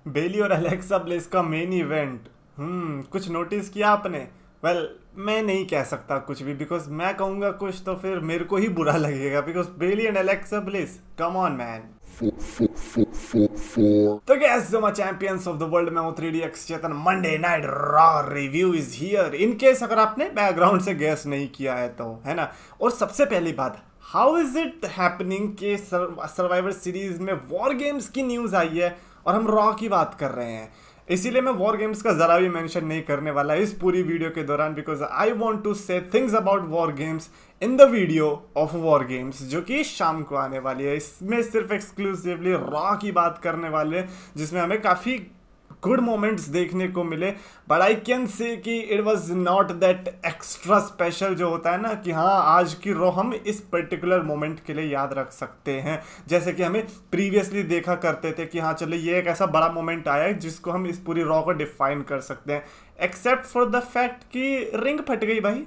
बेली और Alexa bliss का main event. कुछ नोटिस किया आपने? वेल, मैं नहीं कह सकता कुछ भी, बिकॉज मैं कहूंगा कुछ तो फिर मेरे को ही बुरा लगेगा, because Bayley and Alexa Bliss, come on man. तो गैस जो चैंपियंस ऑफ द वर्ल्ड में हूँ 3DX Chetan, Monday night Raw review is here. In case अगर आपने बैकग्राउंड से गैस नहीं किया है तो, है ना। और सबसे पहली बात, हाउ इज इट हैपनिंग के सर्वाइवर सीरीज में वॉर गेम्स की न्यूज आई है और हम रॉ की बात कर रहे हैं। इसीलिए मैं वॉर गेम्स का जरा भी मेंशन नहीं करने वाला इस पूरी वीडियो के दौरान, बिकॉज आई वांट टू से things about war games in the video of war games, जो कि शाम को आने वाली है। इसमें सिर्फ एक्सक्लूसिवली रॉ की बात करने वाले हैं, जिसमें हमें काफ़ी गुड मोमेंट्स देखने को मिले। बट आई कैन से कि it was not that extra special जो होता है ना, कि हाँ आज की रॉ हम इस पर्टिकुलर मोमेंट के लिए याद रख सकते हैं, जैसे कि हमें प्रीवियसली देखा करते थे कि हाँ चलो ये एक ऐसा बड़ा मोमेंट आया है जिसको हम इस पूरी रॉ को डिफाइन कर सकते हैं। एक्सेप्ट फॉर द फैक्ट कि रिंग फट गई भाई,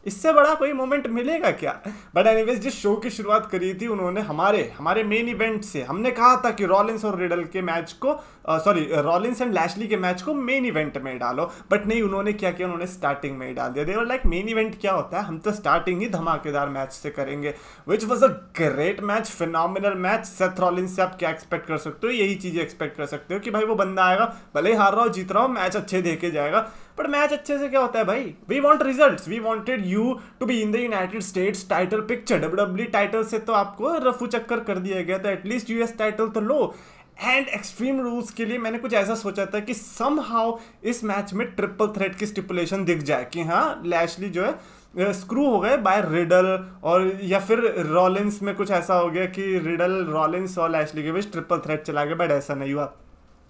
इससे बड़ा कोई मोमेंट मिलेगा क्या? बट एनीवेज, जिस शो की शुरुआत करी थी उन्होंने हमारे मेन इवेंट से, हमने कहा था कि रॉलिंस और रिडल के मैच को रॉलिंस एंड लैशली के मैच को मेन इवेंट में डालो। बट नहीं, उन्होंने क्या किया, उन्होंने स्टार्टिंग में ही डाल दिया। देवर लाइक मेन इवेंट क्या होता है, हम तो स्टार्टिंग ही धमाकेदार मैच से करेंगे, which was a great match, phenomenal match. Seth Rollins से आप क्या एक्सपेक्ट कर सकते हो? यही चीजें एक्सपेक्ट कर सकते हो कि भाई वो बंदा आएगा, भले ही हार रहा हो जीत रहा हो, मैच अच्छे देके जाएगा। बट मैच अच्छे से क्या होता है भाई, we want results, we wanted you to be in the United States title picture. WWE title से तो आपको रफू चक्कर कर दिया गया, तो एटलीस्ट यूएस टाइटल तो लो। एंड एक्सट्रीम रूल्स के लिए मैंने कुछ ऐसा सोचा था कि समहाउ इस मैच में ट्रिपल थ्रेट की स्टिपुलेशन दिख जाए कि हाँ लैशली जो है स्क्रू हो गए बाय रिडल, और या फिर रॉलिंस में कुछ ऐसा हो गया कि रिडल, रॉलिंस और लैशली के बीच ट्रिपल थ्रेट चला गया। बट ऐसा नहीं हुआ।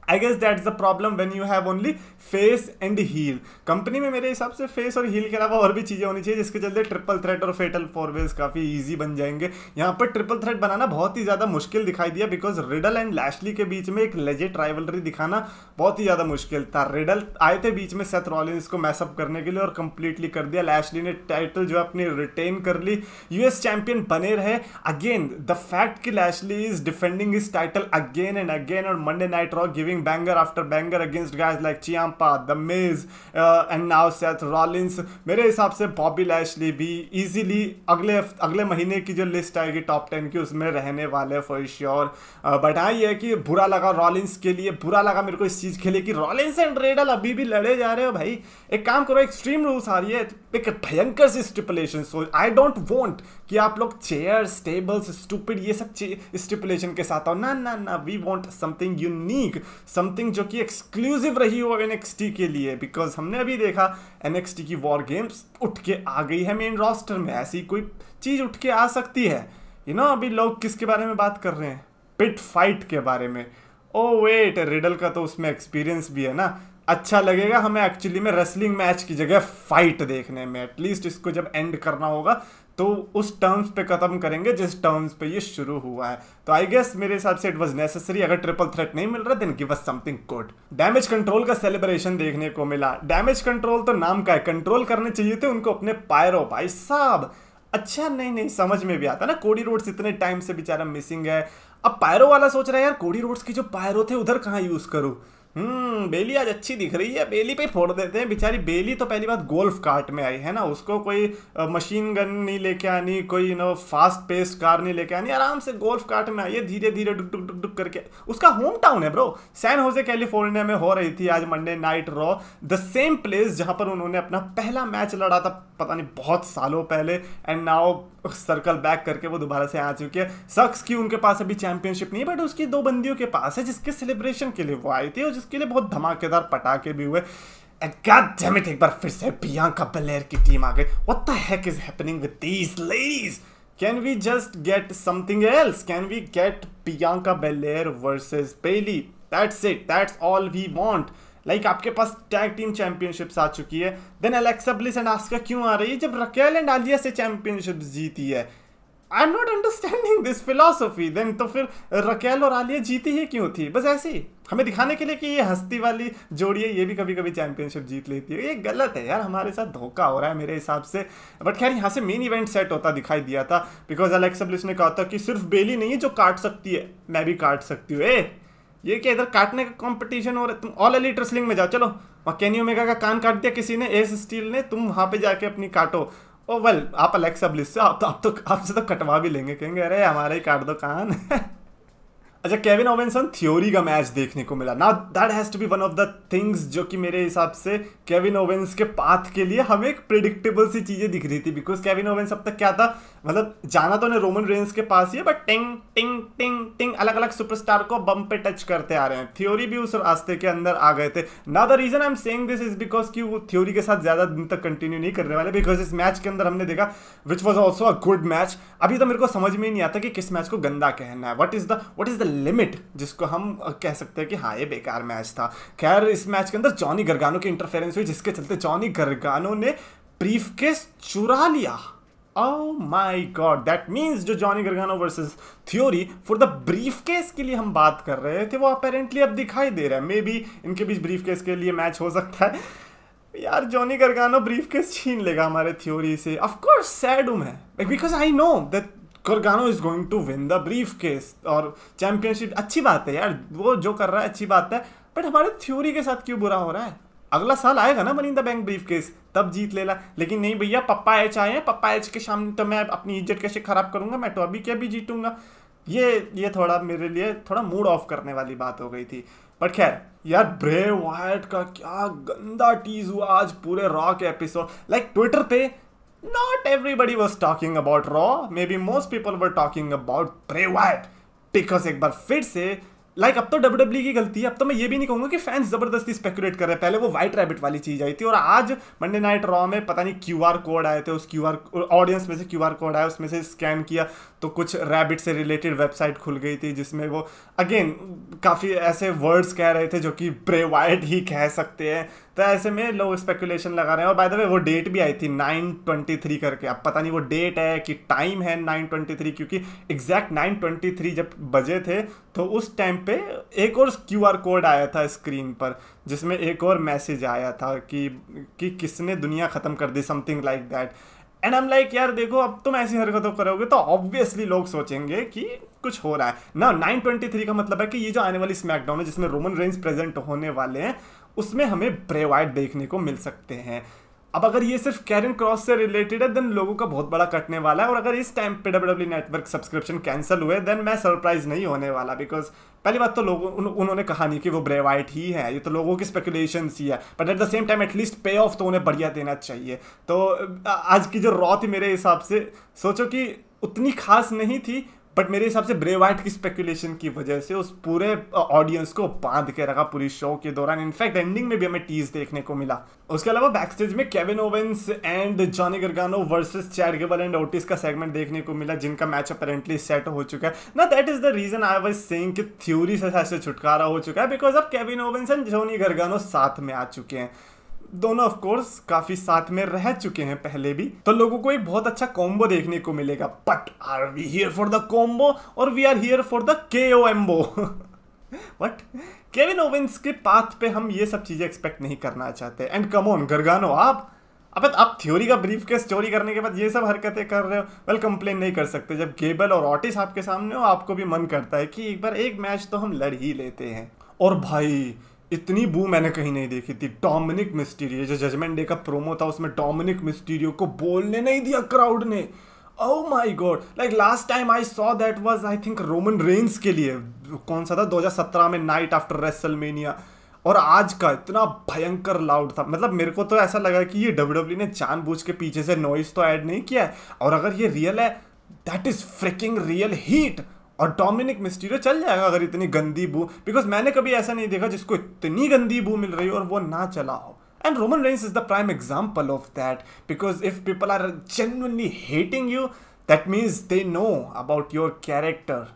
I guess that's the problem when you have only face and heel. Company में मेरे हिसाब से फेस और हील के अलावा और भी चीज़ें होनी चाहिए, जिसके चलते ट्रिपल थ्रेट और फेटल फोर वेज काफ़ी ईजी बन जाएंगे। यहाँ पर ट्रिपल थ्रेट बनाना बहुत ही ज़्यादा मुश्किल दिखाई दिया, बिकॉज रिडल एंड लैशली के बीच में एक लेजेट राइवलरी दिखाना बहुत ही ज़्यादा मुश्किल था। रिडल आए थे बीच में सेथ रॉलिंस को मैसअप करने के लिए और कंप्लीटली कर दिया। लैशली ने टाइटल जो है अपनी रिटेन कर ली, यूएस चैंपियन बने रहे। अगेन द फैक्ट कि Lashley is defending his title again and again और Monday night Raw giving banger after banger against guys like Ciampa, The Miz, and now Seth Rollins। मेरे हिसाब से Bobby Lashley भी easily अगले महीने की जो लिस्ट आएगी टॉप 10 की उसमें रहने वाले फॉर श्योर। बट हाँ ये है कि बुरा लगा रॉलिंस के लिए, बुरा लगा मेरे को इस चीज़ के लिए कि रॉलिंस एंड रिडल अभी भी लड़े जा रहे हो भाई। एक काम करो, एक्सट्रीम रूल्स आ रही है, एक भयंकर सी stipulation. So I don't want कि आप लोग चेयर्स, टेबल्स, स्टूपिड ये सब स्टिपुलेशन के साथ आओ। ना ना ना, we want something unique, something जो कि एक्सक्लूसिव रही हो एनएक्सटी के लिए, बिकॉज हमने अभी देखा एनएक्सटी की वॉर गेम्स उठ के आ गई है मेन रोस्टर में। ऐसी कोई चीज़ उठ के आ सकती है, यू नो। अभी लोग किसके बारे में बात कर रहे हैं? पिट फाइट के बारे में। ओ वेट, रिडल का तो उसमें एक्सपीरियंस भी है ना। अच्छा लगेगा हमें एक्चुअली में रेसलिंग मैच की जगह फाइट देखने में। एटलीस्ट इसको जब एंड करना होगा तो उस टर्म्स पे खत्म करेंगे जिस टर्म्स पे ये शुरू हुआ है। तो आई गेस मेरे हिसाब से इट वाज नेसेसरी। अगर ट्रिपल थ्रेट नहीं मिल रहा then give us something good. Damage control का सेलिब्रेशन देखने को मिला। डैमेज कंट्रोल तो नाम का है, कंट्रोल करने चाहिए थे उनको अपने पायरो भाई साहब। अच्छा नहीं समझ में भी आता ना, कोडी रोड्स इतने टाइम से बेचारा मिसिंग है। अब पायरो वाला सोच रहा है यार कोडी रोड्स की जो पायरो थे उधर कहाँ यूज करूँ। बेली आज अच्छी दिख रही है, बेली पे फोड़ देते हैं। बेचारी बेली तो पहली बात गोल्फ कार्ट में आई है ना, उसको कोई मशीन गन नहीं लेके आनी, कोई फास्ट पेस्ड कार नहीं लेके आनी, आराम से गोल्फ कार्ट में आई है, धीरे धीरे डुक डुक डुक डुक करके। उसका होम टाउन है ब्रो, सैन होजे कैलिफोर्निया में हो रही थी आज Monday night raw, the same place जहां पर उन्होंने अपना पहला मैच लड़ा था पता नहीं बहुत सालों पहले। एंड नाउ सर्कल बैक करके वो दोबारा से आ चुकी है। सक्स की उनके पास अभी चैंपियनशिप नहीं है, बट उसकी 2 बंदियों के पास है जिसके सेलिब्रेशन के लिए वो आई थी और जिसके लिए बहुत धमाकेदार पटाखे भी हुए। God damn it, एक बार फिर से बियांका बेलेयर की टीम आ गई। What the heck is happening with these ladies? Can we just get something else? Can we get Bianca Belair versus Bayley? That's it. That's all we want. Like आपके पास tag team championships आ चुकी है, then Alexa Bliss and Asuka क्यों आ रही है जब रकेल एंड आलिया से चैंपियनशिप जीती है? I am not understanding this philosophy. Then तो फिर रकेल और आलिया जीती ही क्यों थी? बस ऐसे ही हमें दिखाने के लिए कि ये हस्ती वाली जोड़ी है, ये भी कभी कभी चैंपियनशिप जीत लेती है। ये गलत है यार, हमारे साथ धोखा हो रहा है मेरे हिसाब से। बट खैर यहाँ से मेन इवेंट सेट होता दिखाई दिया था, बिकॉज अलेक्सा ब्लिस ने कहा था कि सिर्फ बेली नहीं है जो काट सकती है, मैं भी काट सकती हूँ। ये क्या इधर काटने का कंपटीशन हो रहा है? तुम ऑल एलिट रेसलिंग में जाओ, चलो वहाँ केनी ओमेगा का कान काट दिया किसी ने, एस स्टील ने, तुम वहाँ पे जाके अपनी काटो। ओ वेल, आप अलेक्सा ब्लिस से आप तो आपसे तो कटवा भी लेंगे, कहेंगे अरे हमारा ही काट दो कान। अच्छा, केविन ओवेंसन थ्योरी का मैच देखने को मिला। Now that has to be one of the things जो कि मेरे हिसाब से केविन ओवेंस के पाथ के लिए हमें एक प्रिडिक्टेबल सी चीजें दिख रही थी, बिकॉज केविन ओवेंस अब तक क्या था, मतलब जाना तो उन्हें रोमन रेंस के पास ही है, बट टिंग टिंग टिंग टिंग अलग अलग सुपरस्टार को बम पे टच करते आ रहे हैं। थ्योरी भी उस रास्ते के अंदर आ गए थे। Now the reason I am saying this is because कि वो थ्योरी के साथ ज्यादा दिन तक कंटिन्यू नहीं करने वाले, बिकॉज इस मैच के अंदर हमने देखा which was also a good match. अभी तो मेरे को समझ में ही नहीं आता कि किस मैच को गंदा कहना है, वट इज द लिमिट जिसको हम कह सकते हैं कि हाँ ये बेकार मैच था। खैर इस मैच के अंदर जॉनी गरगानो की इंटरफेरेंस हुई, जिसके चलते जॉनी गरगानो ने ब्रीफकेस चुरा लिया। Oh my God, that means जो Johnny Gargano versus Theory for the briefcase के लिए हम बात कर रहे थे, वो अपेरेंटली अब दिखाई दे रहा है। मे बी इनके बीच ब्रीफकेस के लिए मैच हो सकता है। यार जॉनी गरगानो ब्रीफकेस छीन लेगा हमारे थ्योरी से। ऑफ कोर्स सैड हूं मैं, because I know that Gargano is going to win the briefcase और चैंपियनशिप। अच्छी बात है यार, वो जो कर रहा है अच्छी बात है, बट हमारे थ्योरी के साथ क्यों बुरा हो रहा है? अगला साल आएगा ना money in the bank briefcase, तब जीत लेला। लेकिन नहीं भैया, पप्पा एच आए हैं, पप्पा एच के सामने तो मैं अपनी इज्जत कैसे खराब करूंगा, मैं तो अभी क्या भी जीतूंगा। ये थोड़ा मेरे लिए थोड़ा मूड ऑफ करने वाली बात हो गई थी। बट खैर यार, ब्रे वायट का क्या गंदा टीज हुआ आज पूरे रॉ के एपिसोड। लाइक ट्विटर पे not everybody was talking about Raw, maybe most people were talking about Bray Wyatt, because एक बार फिर से अब तो WWE की गलती है। अब तो मैं ये भी नहीं कहूंगा कि फैंस जबरदस्ती स्पेकुलेट कर रहे हैं, पहले वो व्हाइट रैबिट वाली चीज आई थी, और आज मंडे नाइट रॉ में पता नहीं क्यूआर कोड आए थे, उस क्यूआर ऑडियंस में से क्यूआर कोड आया, उसमें से स्कैन किया तो कुछ रैबिट से रिलेटेड वेबसाइट खुल गई थी, जिसमें वो अगेन काफ़ी ऐसे वर्ड्स कह रहे थे जो कि ब्रे वायट ही कह सकते हैं। तो ऐसे में लोग स्पेकुलेशन लगा रहे हैं। और बाय द वे वो डेट भी आई थी 9/23 करके, अब पता नहीं वो डेट है कि टाइम है 9/23, क्योंकि एग्जैक्ट 9/23 जब बजे थे तो उस टाइम पे एक और क्यूआर कोड आया था स्क्रीन पर, जिसमें एक और मैसेज आया था कि किसने दुनिया ख़त्म कर दी, something like that. And I am like यार देखो, अब तुम ऐसी हरकतों करोगे तो ऑब्वियसली लोग सोचेंगे कि कुछ हो रहा है ना। 9/23 का मतलब है कि ये जो आने वाली स्मैकडाउन है जिसमें रोमन रेंस प्रेजेंट होने वाले हैं, उसमें हमें ब्रे वायट देखने को मिल सकते हैं। अब अगर ये सिर्फ कैरन क्रॉस से रिलेटेड है देन लोगों का बहुत बड़ा कटने वाला है, और अगर इस टाइम पे WWE नेटवर्क सब्सक्रिप्शन कैंसिल हुए देन मैं सरप्राइज नहीं होने वाला, बिकॉज पहली बात तो लोगों उन्होंने कहा नहीं कि वो ब्रे वायट ही है, ये तो लोगों की स्पेकुलेशन ही है, but at the same time at least पे ऑफ तो उन्हें बढ़िया देना चाहिए। तो आज की जो रॉ थी मेरे हिसाब से सोचो कि उतनी खास नहीं थी, बट मेरे हिसाब से ब्रे वायट की स्पेकुलेशन की वजह से उस पूरे ऑडियंस को बांध के रखा पूरी शो के दौरान। इनफैक्ट एंडिंग में भी हमें टीज देखने को मिला। उसके अलावा बैकस्टेज में Kevin Owens and Johnny Gargano versus Chad Gable and Otis का सेगमेंट देखने को मिला, जिनका मैच अपेरेंटली सेट हो चुका है ना। That is the reason I was saying कि थ्योरी से ऐसे छुटकारा हो चुका है, बिकॉज अब Kevin Owens and Johnny Gargano साथ में आ चुके हैं। दोनों ऑफ कोर्स काफी साथ में रह चुके हैं पहले भी, तो लोगों को एक बहुत अच्छा कॉम्बो देखने को मिलेगा। But are we here for the combo और we are here for the KOMBO? But Kevin Owens के पाथ पे हम ये सब चीजें एक्सपेक्ट नहीं करना चाहते। एंड कम ऑन गरगानो, आप थ्योरी का ब्रीफ केस चोरी करने के बाद ये सब हरकतें कर रहे हो, वेल कंप्लेन नहीं कर सकते। जब गेबल और ऑटिस आपके सामने हो, आपको भी मन करता है कि एक बार एक मैच तो हम लड़ ही लेते हैं। और भाई इतनी बू मैंने कहीं नहीं देखी थी। डोमिनिक मिस्टीरियो, जो जजमेंट डे का प्रोमो था उसमें डोमिनिक मिस्टीरियो को बोलने नहीं दिया क्राउड ने। Oh my God, like last time I saw that was I think Roman Reigns के लिए, कौन सा था 2017 में नाइट आफ्टर रेसलमेनिया, और आज का इतना भयंकर लाउड था। मतलब मेरे को तो ऐसा लगा कि ये WWE ने जानबूझ के पीछे से नॉइस तो ऐड नहीं किया है, और अगर ये रियल है that is fricking real heat. और डोमिनिक मिस्टीरियो चल जाएगा अगर इतनी गंदी बू, बिकॉज मैंने कभी ऐसा नहीं देखा जिसको इतनी गंदी बू मिल रही हो और वो ना चला हो। And Roman Reigns is the prime example of that, because if people are genuinely hating you that means they know about your character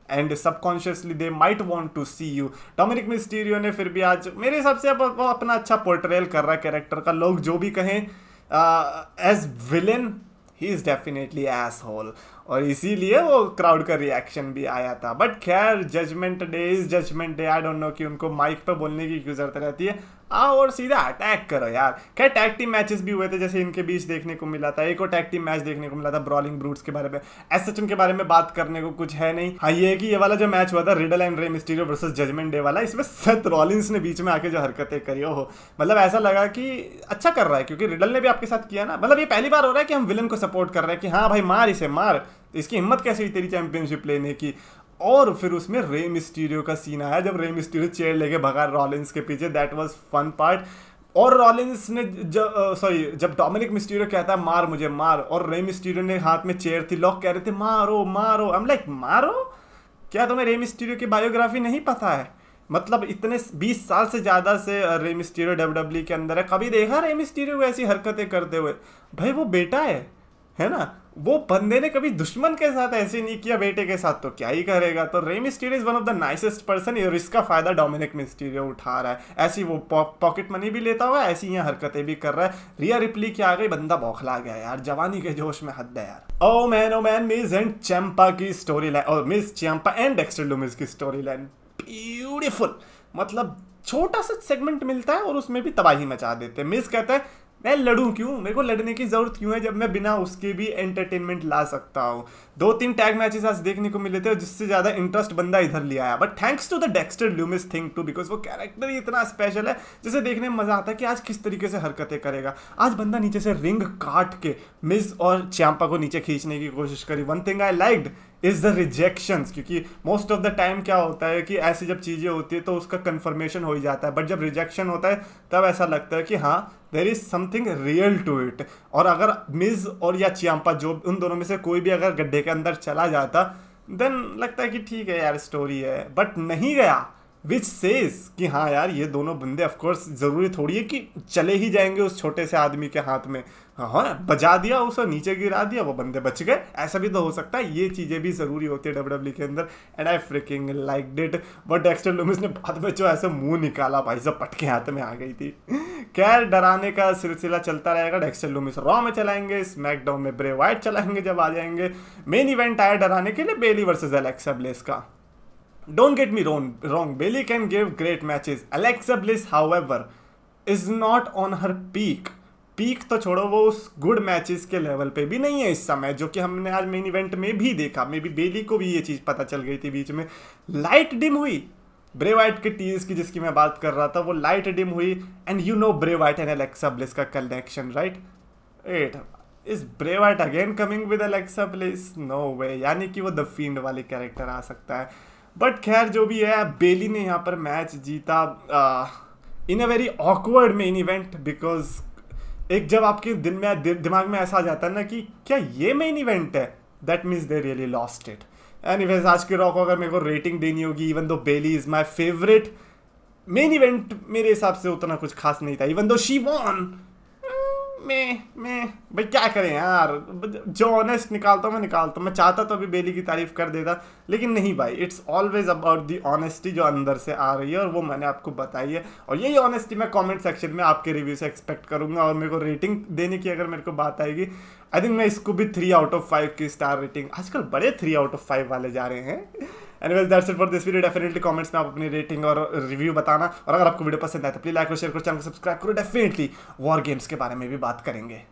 and subconsciously they might want to see you. Dominik Mysterio ने फिर भी आज मेरे हिसाब से वो अपना अच्छा पोर्ट्रेयल कर रहा है कैरेक्टर का। लोग जो भी कहें as villain he is definitely asshole, और इसीलिए वो क्राउड का रिएक्शन भी आया था। बट खैर Judgment Day is Judgment Day, I don't know कि उनको माइक पे बोलने की क्यों जरूरत रहती है। आओ और सीधा अटैक करो यार। खैर टैग टीम मैचेस भी हुए थे जैसे इनके बीच देखने को मिला था, एक और टैग टीम मैच देखने को मिला था ब्रॉलिंग ब्रूट्स के बारे में। एज सच उनके बारे में बात करने को कुछ है नहीं। हाँ ये है कि ये वाला जो मैच हुआ था Riddle and Rey Mysterio versus Judgment Day वाला, इसमें सेथ रॉलिंस ने बीच में आके जो हरकतें करी हो, मतलब ऐसा लगा कि अच्छा कर रहा है, क्योंकि रिडल ने भी आपके साथ किया ना। मतलब ये पहली बार हो रहा है कि हम विलन को सपोर्ट कर रहे हैं कि हाँ भाई मार इसे मार, इसकी हिम्मत कैसे हुई तेरी चैंपियनशिप लेने की। और फिर उसमें रे मिस्टीरियो का सीन आया जब रे मिस्टीरियो चेयर लेके भगा रॉलिंस के पीछे, दैट वाज फन पार्ट। और रॉलिंस ने जब डोमिनिक मिस्टीरियो कहता है मार मुझे मार, और रे मिस्टीरियो ने हाथ में चेयर थी, लोग कह रहे थे मारो मारो, आई एम लाइक मारो क्या, तुम्हें रे मिस्टीरियो की बायोग्राफी नहीं पता है? मतलब इतने 20 साल से ज़्यादा से रे मिस्टीरियो डब्ल्यूडब्ल्यूई के अंदर है, कभी देखा रे मिस्टीरियो को ऐसी हरकतें करते हुए? भाई वो बेटा है ना, वो बंदे ने कभी दुश्मन के साथ ऐसे नहीं किया, बेटे के साथ तो क्या ही करेगा। तो Rey Mysterio is one of the nicest person, और इसका फायदा डोमिनिक मिस्टीरियो उठा रहा है। ऐसी वो पॉकेट मनी भी लेता हुआ, ऐसी यहाँ हरकतें भी कर रहा है। रिया रिप्ली की आ गई, बंदा बौखला गया यार, जवानी के जोश में हद है यार। ओ मैन मिस एंड चैंपा की स्टोरी लाइन, और मिस चैंपा एंड डेक्स्टर लूमिस की स्टोरी लाइन ब्यूटीफुल। मतलब छोटा सा सेगमेंट मिलता है और उसमें भी तबाही मचा देते हैं। मिस कहता है मैं लड़ूं क्यों, मेरे को लड़ने की जरूरत क्यों है जब मैं बिना उसके भी एंटरटेनमेंट ला सकता हूँ। 2-3 टैग मैचेस आज देखने को मिले थे और जिससे ज्यादा इंटरेस्ट बंदा इधर ले आया, but thanks to the Dexter Lumis thing too, because वो कैरेक्टर ही इतना स्पेशल है जिसे देखने में मजा आता है कि आज किस तरीके से हरकतें करेगा। आज बंदा नीचे से रिंग काट के मिस और चैंपा को नीचे खींचने की कोशिश करी। One thing I liked is the rejections, क्योंकि मोस्ट ऑफ द टाइम क्या होता है कि ऐसी जब चीज़ें होती है तो उसका कंफर्मेशन हो ही जाता है, बट जब रिजेक्शन होता है तब ऐसा लगता है कि हाँ there is something real to it. और अगर मिज और या चियांपा जो उन दोनों में से कोई भी अगर गड्ढे के अंदर चला जाता देन लगता है कि ठीक है यार स्टोरी है, बट नहीं गया, विच सेज कि हाँ यार ये दोनों बंदे ऑफकोर्स ज़रूरी थोड़ी है कि चले ही जाएंगे उस छोटे से आदमी के हाथ में। हाँ बजा दिया उसे, नीचे गिरा दिया, वो बंदे बच गए, ऐसा भी तो हो सकता है। ये चीज़ें भी ज़रूरी होती है डब्ल्यूडब्ल्यूई के अंदर, and I fricking liked it. But Dexter Lumix ने बाद में जो ऐसे मुंह निकाला भाई सब पटके हाथ में आ गई थी। खैर डराने का सिलसिला चलता रहेगा। डेक्स्टर लूमिस रॉ में चलाएंगे, स्मैकडाउन में ब्रे वाइट चलाएंगे जब आ जाएंगे। मेन इवेंट आया डराने के लिए बेली वर्सेज एलेक्सा ब्लिस का। Don't get me wrong, Bayley can give great matches. Alexa Bliss, however, is not on her peak. Peak तो छोड़ो, वो उस गुड मैचेस के लेवल पे भी नहीं है इस समय, जो कि हमने आज मेन इवेंट में भी देखा। मे बी बेली को भी ये चीज़ पता चल गई थी बीच में। लाइट डिम हुई ब्रे वाइट के टीज की, जिसकी मैं बात कर रहा था, वो लाइट डिम हुई। And you know Bray Wyatt and Alexa Bliss का connection, right? Is Bray Wyatt again coming with Alexa Bliss? No way, यानी कि वो द फील्ड वाली कैरेक्टर आ सकता है। बट खैर जो भी है, बेली ने यहाँ पर मैच जीता in a very awkward main event, because एक जब आपके दिमाग में ऐसा आ जाता है ना कि क्या ये मेन इवेंट है, that means they really lost it. Anyways आज के रॉ को अगर मेरे को रेटिंग देनी होगी, even though belly is my favourite, main event मेरे हिसाब से उतना कुछ खास नहीं था। इवन दो शी वॉन, मैं भाई क्या करें यार, जो ऑनेस्ट निकालता हूँ मैं चाहता तो अभी बेली की तारीफ कर देता, लेकिन नहीं भाई, it's always about the honesty जो अंदर से आ रही है, और वो मैंने आपको बताई है। और यही ऑनेस्टी मैं कमेंट सेक्शन में आपके रिव्यू से एक्सपेक्ट करूंगा। और मेरे को रेटिंग देने की अगर मेरे को बात आएगी, आई थिंक मैं इसको भी 3 out of 5 की स्टार रेटिंग, आजकल बड़े 3 out of 5 वाले जा रहे हैं। Anyways that's it for this video. Definitely comments में आप अपनी रेटिंग और रिव्यू बताना, और अगर आपको वीडियो पसंद आए तो प्लीज लाइक और शेयर करो, चैनल को सब्सक्राइब करो। डेफिनेटली वॉर गेम्स के बारे में भी बात करेंगे।